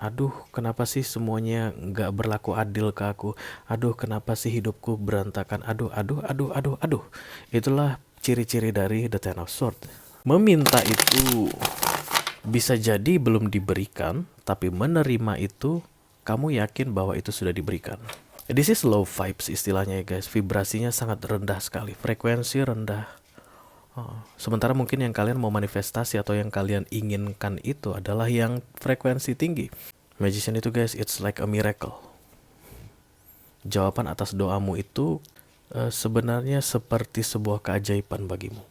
Aduh, kenapa sih semuanya nggak berlaku adil ke aku? Aduh, kenapa sih hidupku berantakan? Aduh, aduh, aduh, aduh, aduh. Itulah ciri-ciri dari The Ten of Swords. Meminta itu bisa jadi belum diberikan, tapi menerima itu kamu yakin bahwa itu sudah diberikan. This is low vibes istilahnya ya guys. Vibrasinya sangat rendah sekali, frekuensi rendah. Sementara mungkin yang kalian mau manifestasi atau yang kalian inginkan itu adalah yang frekuensi tinggi. Magician itu guys, it's like a miracle. Jawaban atas doamu itu sebenarnya seperti sebuah keajaiban bagimu.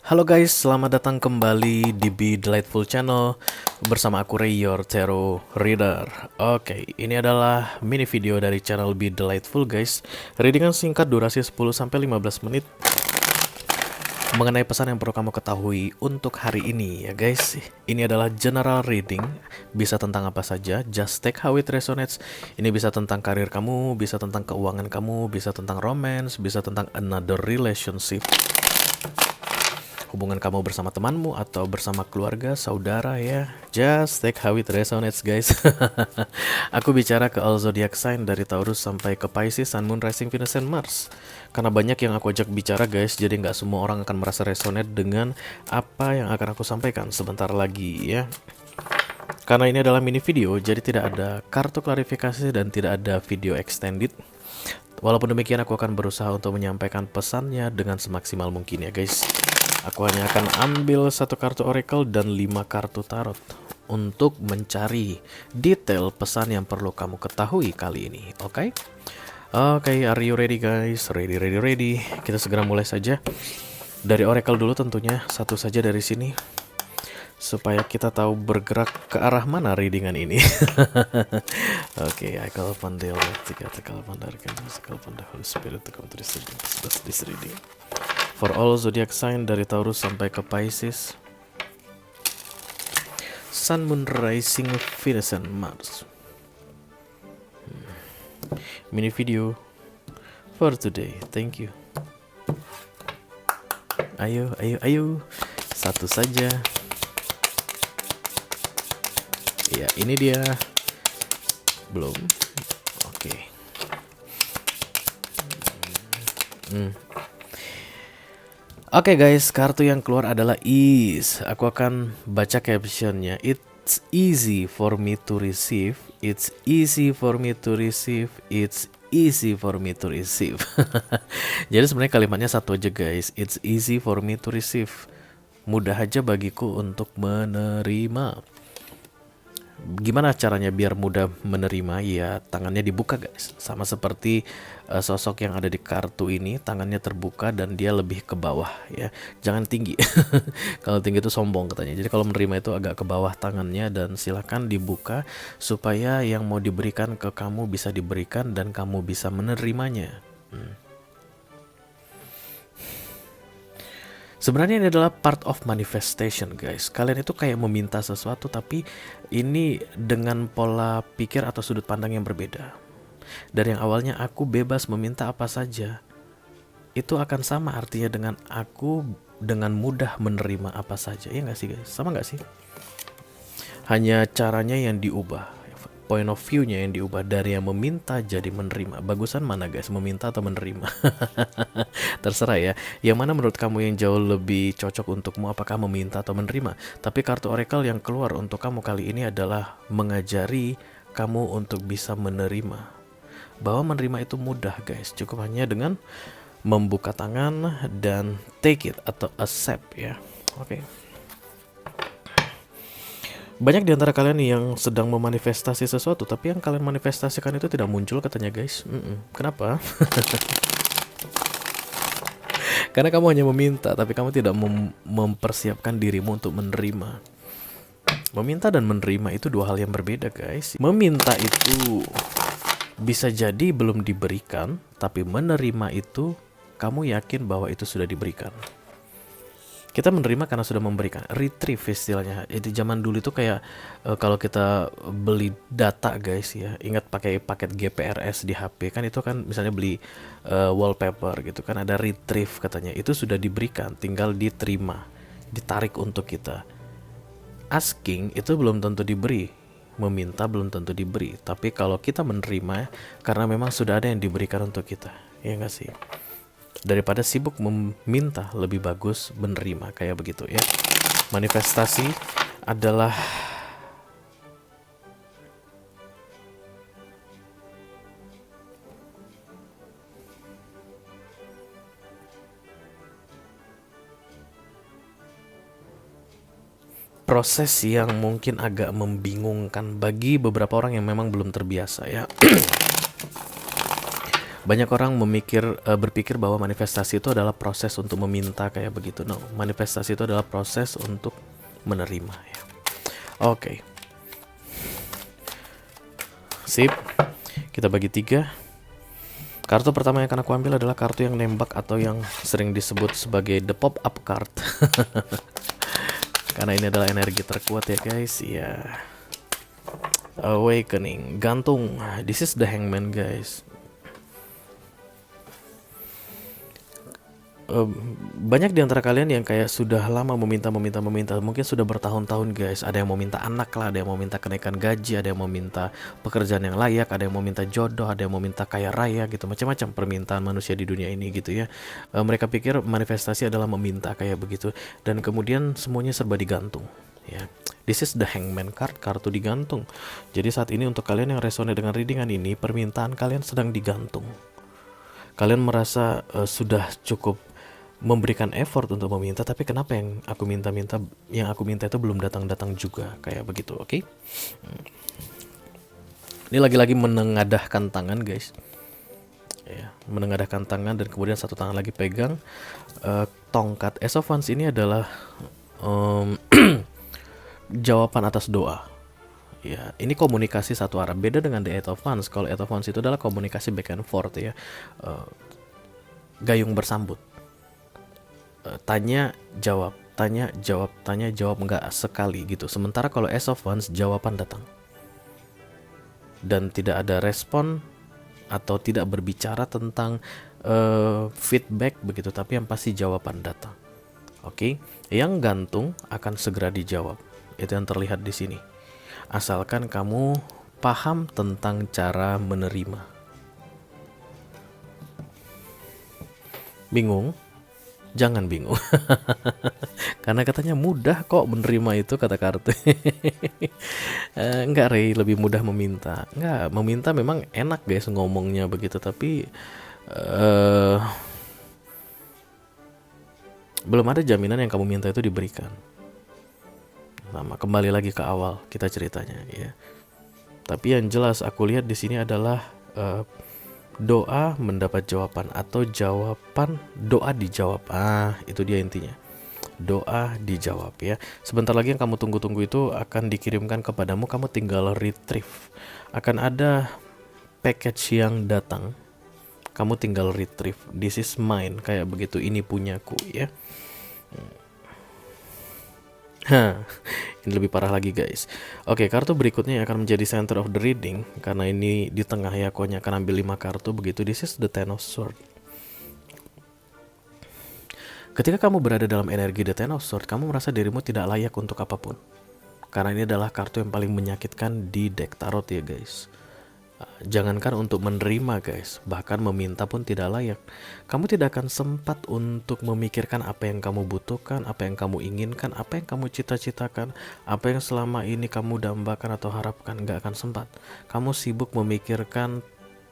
Halo guys, selamat datang kembali di Be Delightful Channel bersama aku Ray, your tarot reader. Oke, ini adalah mini video dari channel Be Delightful guys. Readingan singkat durasi 10-15 menit mengenai pesan yang perlu kamu ketahui untuk hari ini ya guys. Ini adalah general reading, bisa tentang apa saja, just take how it resonates. Ini bisa tentang karir kamu, bisa tentang keuangan kamu, bisa tentang romance, bisa tentang another relationship, hubungan kamu bersama temanmu atau bersama keluarga, saudara ya. Just take how it resonates guys. Aku bicara ke all zodiac sign dari Taurus sampai ke Pisces, Sun, Moon, Rising, Venus, and Mars. Karena banyak yang aku ajak bicara guys, jadi nggak semua orang akan merasa resonate dengan apa yang akan aku sampaikan sebentar lagi ya. Karena ini adalah mini video, jadi tidak ada kartu klarifikasi dan tidak ada video extended. Walaupun demikian aku akan berusaha untuk menyampaikan pesannya dengan semaksimal mungkin ya guys. Aku hanya akan ambil satu kartu oracle dan 5 kartu tarot untuk mencari detail pesan yang perlu kamu ketahui kali ini. Oke? Oke, are you ready guys? Ready. Kita segera mulai saja. Dari oracle dulu tentunya, satu saja dari sini. Supaya kita tahu bergerak ke arah mana readingan ini. Oke, I call upon the Almighty God, I call upon the Archangel, I call upon the Holy Spirit to come to this reading. For all zodiac sign dari Taurus sampai ke Pisces, Sun, Moon, Rising, Venus, and Mars. Mini video for today. Thank you. Ayo. Satu saja. Ya, ini dia. Belum. Oke. Oke guys, kartu yang keluar adalah Ease. Aku akan baca captionnya. It's easy for me to receive. It's easy for me to receive. It's easy for me to receive. Jadi sebenarnya kalimatnya satu aja guys. It's easy for me to receive. Mudah aja bagiku untuk menerima. Gimana caranya biar mudah menerima? Ya tangannya dibuka guys. Sama seperti sosok yang ada di kartu ini, tangannya terbuka dan dia lebih ke bawah ya. Jangan tinggi. Kalau tinggi itu sombong katanya. Jadi kalau menerima itu agak ke bawah tangannya dan silakan dibuka supaya yang mau diberikan ke kamu bisa diberikan dan kamu bisa menerimanya. Sebenarnya ini adalah part of manifestation guys. Kalian itu kayak meminta sesuatu tapi ini dengan pola pikir atau sudut pandang yang berbeda. Dari yang awalnya aku bebas meminta apa saja, itu akan sama artinya dengan aku dengan mudah menerima apa saja. Ya nggak sih guys? Sama nggak sih? Hanya caranya yang diubah, point of view-nya yang diubah dari yang meminta jadi menerima. Bagusan mana guys, meminta atau menerima? Terserah ya. Yang mana menurut kamu yang jauh lebih cocok untukmu, apakah meminta atau menerima? Tapi kartu oracle yang keluar untuk kamu kali ini adalah mengajari kamu untuk bisa menerima. Bahwa menerima itu mudah guys, cukup hanya dengan membuka tangan dan take it atau accept ya. Oke. Banyak di antara kalian yang sedang memanifestasi sesuatu, tapi yang kalian manifestasikan itu tidak muncul katanya guys. Kenapa? Karena kamu hanya meminta, tapi kamu tidak mempersiapkan dirimu untuk menerima. Meminta dan menerima itu dua hal yang berbeda guys. Meminta itu bisa jadi belum diberikan, tapi menerima itu kamu yakin bahwa itu sudah diberikan. Kita menerima karena sudah memberikan, retrieve istilahnya. Itu zaman dulu itu kayak kalau kita beli data guys ya, ingat pakai paket GPRS di HP kan, itu kan misalnya beli wallpaper gitu kan, ada retrieve katanya, itu sudah diberikan, tinggal diterima, ditarik untuk kita. Asking itu belum tentu diberi, meminta belum tentu diberi, tapi kalau kita menerima karena memang sudah ada yang diberikan untuk kita, ya nggak sih? Daripada sibuk meminta, lebih bagus menerima, kayak begitu ya. Manifestasi adalah proses yang mungkin agak membingungkan bagi beberapa orang yang memang belum terbiasa ya. Banyak orang berpikir bahwa manifestasi itu adalah proses untuk meminta kayak begitu. No, manifestasi itu adalah proses untuk menerima ya. Oke. Sip. Kita bagi 3. Kartu pertama yang akan aku ambil adalah kartu yang nembak atau yang sering disebut sebagai the pop-up card. Karena ini adalah energi terkuat ya guys. Ya. Awakening, gantung. This is the Hangman guys. Banyak di antara kalian yang kayak sudah lama meminta, mungkin sudah bertahun-tahun guys. Ada yang mau minta anak lah, ada yang mau minta kenaikan gaji, ada yang mau minta pekerjaan yang layak, ada yang mau minta jodoh, ada yang mau minta kaya raya gitu, macam-macam permintaan manusia di dunia ini gitu ya. Mereka pikir manifestasi adalah meminta kayak begitu, dan kemudian semuanya serba digantung ya. This is the Hangman card, kartu digantung. Jadi saat ini untuk kalian yang resonate dengan readingan ini, permintaan kalian sedang digantung. Kalian merasa sudah cukup memberikan effort untuk meminta, tapi kenapa yang aku minta itu belum datang juga, kayak begitu. Oke. Ini lagi-lagi menengadahkan tangan guys ya, menengadahkan tangan, dan kemudian satu tangan lagi pegang tongkat. Ace of Wands ini adalah jawaban atas doa ya. Ini komunikasi satu arah, beda dengan the Eight of Wands. Kalau Eight of Wands itu adalah komunikasi back and forth ya, gayung bersambut, tanya jawab, enggak sekali gitu. Sementara kalau Ace of Wands, jawaban datang dan tidak ada respon atau tidak berbicara tentang feedback begitu, tapi yang pasti jawaban datang. Oke, yang gantung akan segera dijawab. Itu yang terlihat di sini. Asalkan kamu paham tentang cara menerima. Bingung? Jangan bingung. Karena katanya mudah kok menerima itu, kata kartu. Enggak Ray, lebih mudah meminta. Enggak, meminta memang enak guys ngomongnya begitu, tapi belum ada jaminan yang kamu minta itu diberikan. Sama, kembali lagi ke awal kita ceritanya ya. Tapi yang jelas aku lihat di sini adalah doa mendapat jawaban, atau jawaban doa dijawab. Itu dia intinya. Doa dijawab ya. Sebentar lagi yang kamu tunggu-tunggu itu akan dikirimkan kepadamu, kamu tinggal retrieve. Akan ada package yang datang, kamu tinggal retrieve. This is mine, kayak begitu, ini punyaku ya. Ini lebih parah lagi guys. Oke, kartu berikutnya yang akan menjadi center of the reading, karena ini di tengah ya, aku hanya akan ambil 5 kartu begitu. This is the Ten of Swords. Ketika kamu berada dalam energi the Ten of Swords, kamu merasa dirimu tidak layak untuk apapun. Karena ini adalah kartu yang paling menyakitkan di deck tarot ya guys. Jangankan untuk menerima guys, bahkan meminta pun tidak layak. Kamu tidak akan sempat untuk memikirkan apa yang kamu butuhkan, apa yang kamu inginkan, apa yang kamu cita-citakan, apa yang selama ini kamu dambakan atau harapkan. Gak akan sempat. Kamu sibuk memikirkan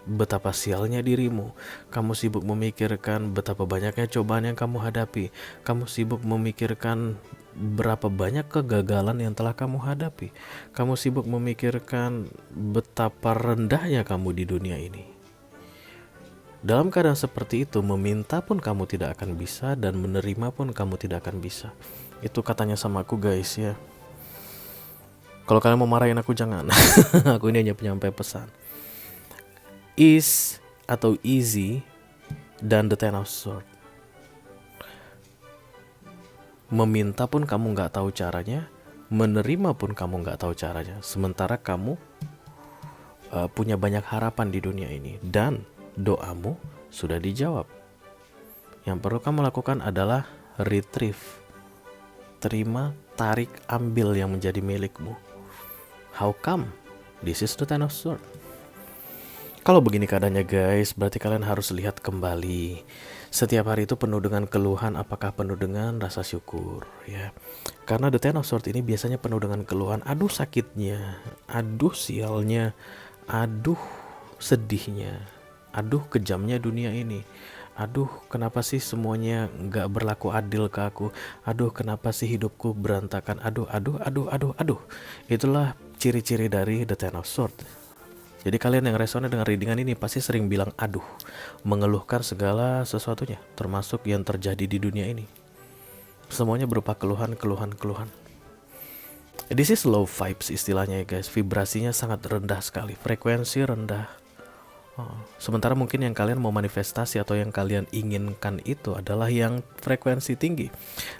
betapa sialnya dirimu. Kamu sibuk memikirkan betapa banyaknya cobaan yang kamu hadapi. Kamu sibuk memikirkan berapa banyak kegagalan yang telah kamu hadapi. Kamu sibuk memikirkan betapa rendahnya kamu di dunia ini. Dalam keadaan seperti itu, meminta pun kamu tidak akan bisa, dan menerima pun kamu tidak akan bisa. Itu katanya sama aku guys ya. Kalau kalian mau marahin aku jangan. Aku ini hanya penyampai pesan. Is atau easy dan the Ten of Swords. Meminta pun kamu nggak tahu caranya, menerima pun kamu nggak tahu caranya. Sementara kamu punya banyak harapan di dunia ini dan doamu sudah dijawab. Yang perlu kamu lakukan adalah retrieve. Terima, tarik, ambil yang menjadi milikmu. How come? This is the Ten of Swords. Kalau begini keadaannya guys, berarti kalian harus lihat kembali. Setiap hari itu penuh dengan keluhan, apakah penuh dengan rasa syukur ya. Karena the Ten of Swords ini biasanya penuh dengan keluhan, aduh sakitnya, aduh sialnya, aduh sedihnya, aduh kejamnya dunia ini. Aduh kenapa sih semuanya gak berlaku adil ke aku. Aduh kenapa sih hidupku berantakan. Aduh. Itulah ciri-ciri dari the Ten of Swords. Jadi kalian yang resonate dengan readingan ini pasti sering bilang aduh, mengeluhkan segala sesuatunya, termasuk yang terjadi di dunia ini. Semuanya berupa keluhan. This is low vibes istilahnya ya guys, vibrasinya sangat rendah sekali, frekuensi rendah. Sementara mungkin yang kalian mau manifestasi atau yang kalian inginkan itu adalah yang frekuensi tinggi.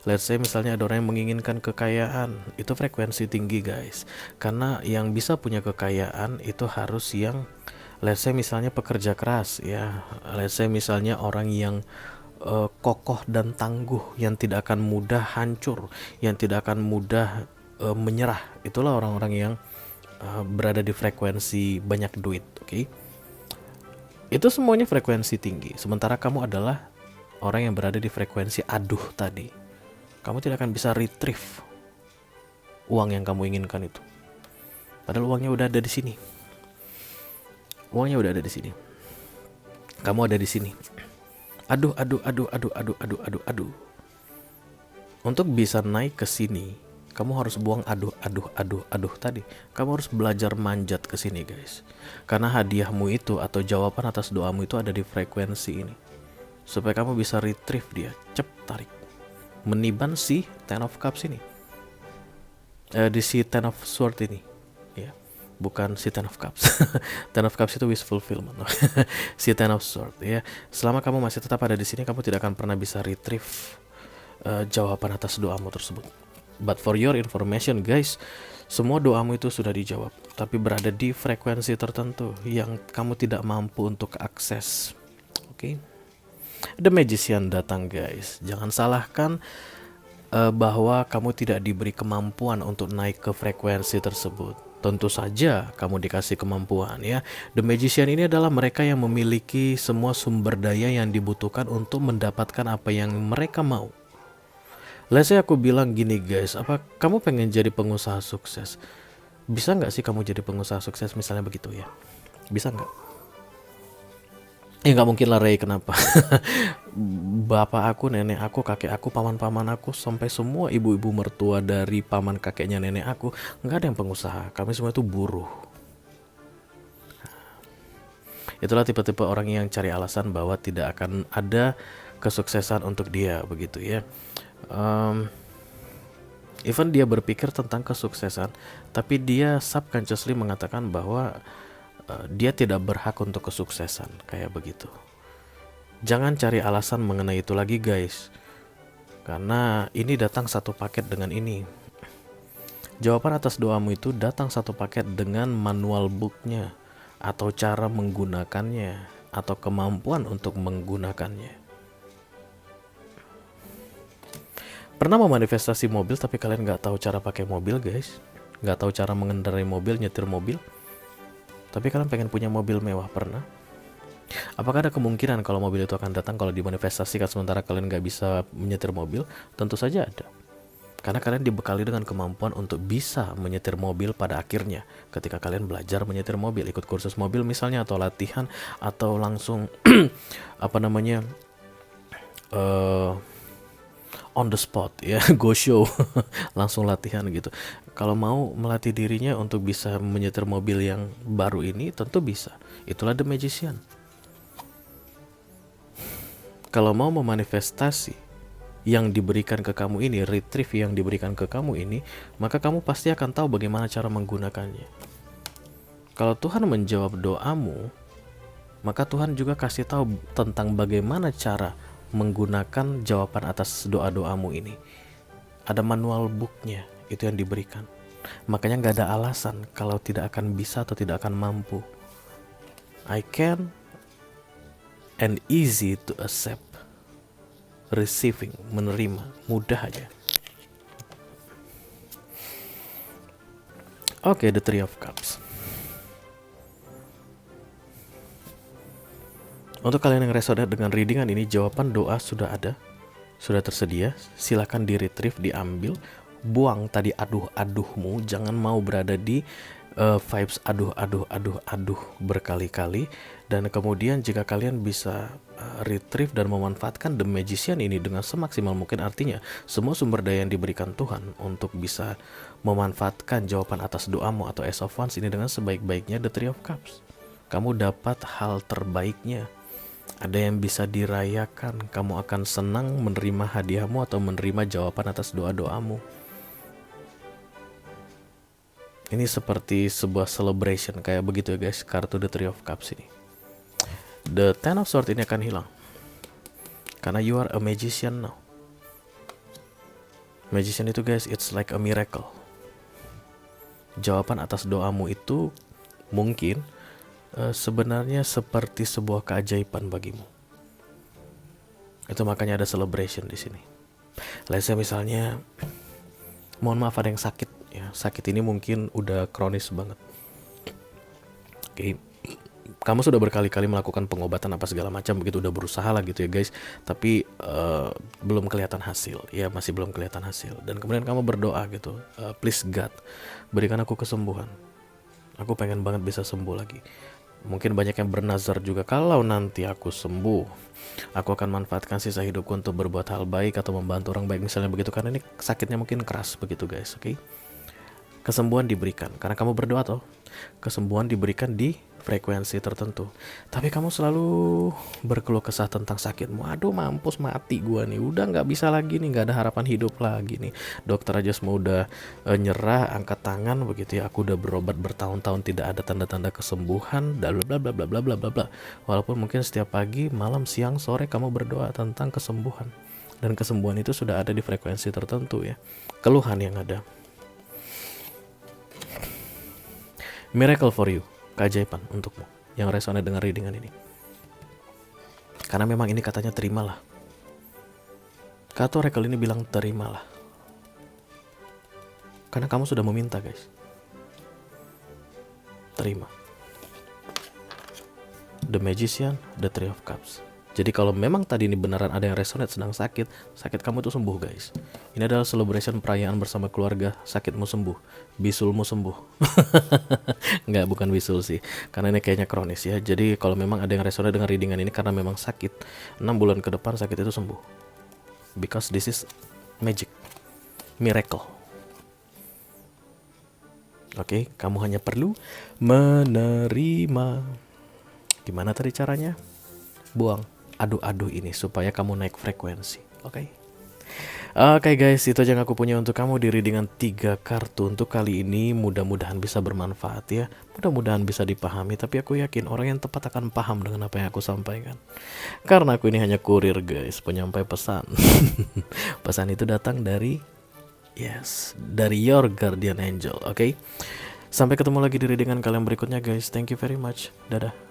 Let's say misalnya ada orang yang menginginkan kekayaan, itu frekuensi tinggi guys. Karena yang bisa punya kekayaan itu harus yang let's say misalnya pekerja keras ya. Let's say misalnya orang yang kokoh dan tangguh, yang tidak akan mudah hancur, yang tidak akan mudah menyerah. Itulah orang-orang yang berada di frekuensi banyak duit, oke? Itu semuanya frekuensi tinggi. Sementara kamu adalah orang yang berada di frekuensi aduh tadi. Kamu tidak akan bisa retrieve uang yang kamu inginkan itu. Padahal uangnya udah ada di sini. Uangnya udah ada di sini. Kamu ada di sini. Aduh. Untuk bisa naik ke sini, kamu harus buang aduh tadi. Kamu harus belajar manjat ke sini guys. Karena hadiahmu itu atau jawaban atas doamu itu ada di frekuensi ini. Supaya kamu bisa retrieve dia, tarik. Meniban si Ten of Cups ini. Di si Ten of Swords ini. Ya, bukan si Ten of Cups. Ten of Cups itu wish fulfillment. Si Ten of Swords ya. Selama kamu masih tetap ada di sini, kamu tidak akan pernah bisa retrieve jawaban atas doamu tersebut. But for your information guys, semua doamu itu sudah dijawab, tapi berada di frekuensi tertentu yang kamu tidak mampu untuk akses. Oke? The Magician datang guys. Jangan salahkan bahwa kamu tidak diberi kemampuan untuk naik ke frekuensi tersebut. Tentu saja kamu dikasih kemampuan ya. The Magician ini adalah mereka yang memiliki semua sumber daya yang dibutuhkan untuk mendapatkan apa yang mereka mau. Let's say aku bilang gini guys, apa kamu pengen jadi pengusaha sukses? Bisa nggak sih kamu jadi pengusaha sukses misalnya begitu ya? Bisa nggak? Ya nggak mungkin lah Ray, kenapa? Bapak aku, nenek aku, kakek aku, paman-paman aku, sampai semua ibu-ibu mertua dari paman kakeknya nenek aku, nggak ada yang pengusaha. Kami semua itu buruh. Itulah tipe-tipe orang yang cari alasan bahwa tidak akan ada kesuksesan untuk dia begitu ya. Even dia berpikir tentang kesuksesan, tapi dia subconsciously mengatakan bahwa dia tidak berhak untuk kesuksesan, kayak begitu. Jangan cari alasan mengenai itu lagi guys, karena ini datang satu paket dengan ini. Jawaban atas doamu itu datang satu paket dengan manual booknya, atau cara menggunakannya, atau kemampuan untuk menggunakannya. Pernah memanifestasi mobil tapi kalian nggak tahu cara pakai mobil guys, nggak tahu cara mengendarai mobil, nyetir mobil, tapi kalian pengen punya mobil mewah? Pernah? Apakah ada kemungkinan kalau mobil itu akan datang kalau dimanifestasikan sementara kalian nggak bisa menyetir mobil? Tentu saja ada, karena kalian dibekali dengan kemampuan untuk bisa menyetir mobil pada akhirnya. Ketika kalian belajar menyetir mobil, ikut kursus mobil misalnya, atau latihan, atau langsung on the spot ya, go show, langsung latihan gitu. Kalau mau melatih dirinya untuk bisa menyetir mobil yang baru ini, tentu bisa. Itulah The Magician. Kalau mau memanifestasi yang diberikan ke kamu ini, retrieve yang diberikan ke kamu ini, maka kamu pasti akan tahu bagaimana cara menggunakannya. Kalau Tuhan menjawab doamu, maka Tuhan juga kasih tahu tentang bagaimana cara menggunakan jawaban atas doa-doamu ini. ada manual booknya itu yang diberikan. Makanya nggak ada alasan kalau tidak akan bisa atau tidak akan mampu. I can and easy to accept, receiving, menerima, mudah aja. Oke, the Three of Cups. Untuk kalian yang resonate dengan readingan ini, jawaban doa sudah ada, sudah tersedia. Silakan di retrieve, diambil, buang tadi aduh-aduhmu. Jangan mau berada di vibes aduh berkali-kali. Dan kemudian jika kalian bisa retrieve dan memanfaatkan The Magician ini dengan semaksimal mungkin, artinya semua sumber daya yang diberikan Tuhan untuk bisa memanfaatkan jawaban atas doamu atau Ace of Wands ini dengan sebaik-baiknya, the Three of Cups. Kamu dapat hal terbaiknya. Ada yang bisa dirayakan, kamu akan senang menerima hadiahmu atau menerima jawaban atas doa-doamu. Ini seperti sebuah celebration, kayak begitu ya guys, kartu The Three of Cups ini. The Ten of Swords ini akan hilang, karena you are a magician now. Magician itu guys, it's like a miracle. Jawaban atas doamu itu mungkin sebenarnya seperti sebuah keajaiban bagimu. Itu makanya ada celebration di sini. Let's say misalnya, mohon maaf ada yang sakit ya. Sakit ini mungkin udah kronis banget. Oke. Kamu sudah berkali-kali melakukan pengobatan apa segala macam begitu, udah berusaha lah gitu ya guys. Tapi belum kelihatan hasil. Ya masih belum kelihatan hasil. Dan kemudian kamu berdoa gitu, please God, berikan aku kesembuhan. Aku pengen banget bisa sembuh lagi. Mungkin banyak yang bernazar juga, kalau nanti aku sembuh, aku akan manfaatkan sisa hidupku untuk berbuat hal baik atau membantu orang baik misalnya begitu, karena ini sakitnya mungkin keras begitu guys. Oke. Kesembuhan diberikan karena kamu berdoa toh. Kesembuhan diberikan di frekuensi tertentu. Tapi kamu selalu berkeluh kesah tentang sakitmu. Aduh mampus, mati gua nih, udah nggak bisa lagi nih, nggak ada harapan hidup lagi nih. Dokter aja semua udah nyerah, angkat tangan begitu ya. Aku udah berobat bertahun-tahun tidak ada tanda-tanda kesembuhan, bla bla bla bla bla bla bla bla. Walaupun mungkin setiap pagi, malam, siang, sore kamu berdoa tentang kesembuhan. Dan kesembuhan itu sudah ada di frekuensi tertentu ya. Keluhan yang ada. Miracle for you, keajaiban untukmu yang resonate dengan readingan ini. Karena memang ini katanya terimalah. Kartu Oracle ini bilang terimalah. Karena kamu sudah meminta guys. Terima. The Magician, the Three of Cups. Jadi kalau memang tadi ini beneran ada yang resonate sedang sakit, sakit kamu itu sembuh guys. Ini adalah celebration perayaan bersama keluarga, sakitmu sembuh, bisulmu sembuh. Enggak, bukan bisul sih, karena ini kayaknya kronis ya. Jadi kalau memang ada yang resonate dengan readingan ini karena memang sakit, 6 bulan ke depan sakit itu sembuh. Because this is magic, miracle. Oke, kamu hanya perlu menerima. Gimana tadi caranya? Buang aduh-aduh ini supaya kamu naik frekuensi. Oke. Oke guys, itu aja yang aku punya untuk kamu di readingan 3 kartu untuk kali ini. Mudah-mudahan bisa bermanfaat ya. Mudah-mudahan bisa dipahami. Tapi aku yakin orang yang tepat akan paham dengan apa yang aku sampaikan. Karena aku ini hanya kurir guys, penyampai pesan. Pesan itu datang dari dari your guardian angel. Oke. Sampai ketemu lagi di readingan kalian berikutnya guys. Thank you very much. Dadah.